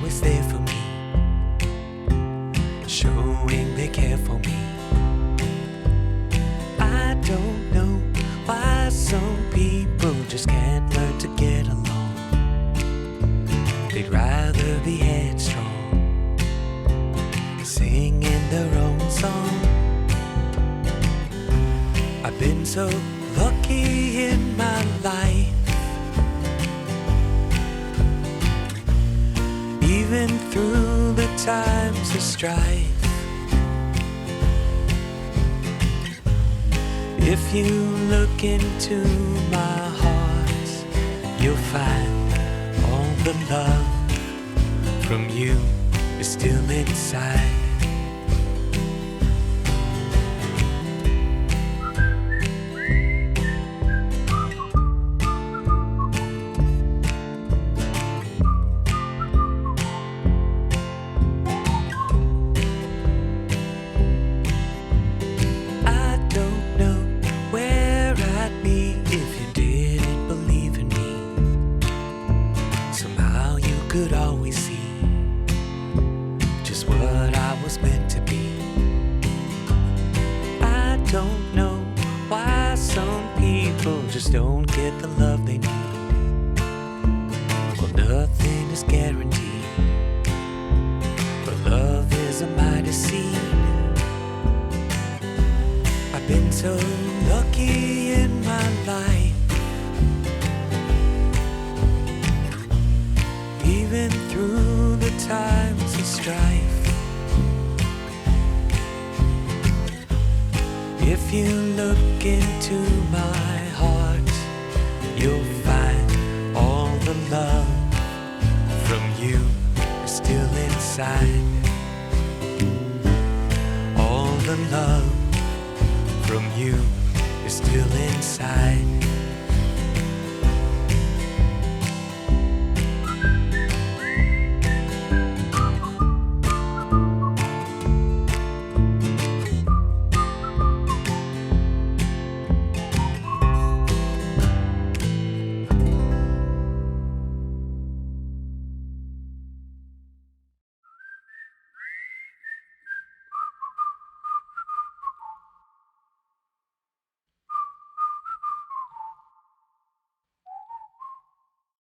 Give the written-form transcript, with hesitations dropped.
always there for me, showing they care for me. I don't know why some people just can't learn to get along. They'd rather be headstrong, singing their own song. I've been so lucky in my life, even through the times of strife. If you look into my heart, you'll find all the love from you is still inside. Could always see just what I was meant to be. I don't know why some people just don't get the love they need. Well, nothing is guaranteed, but love is a mighty seed. I've been so lucky in my life, even through the times of strife. If you look into my heart, you'll find all the love from you is still inside.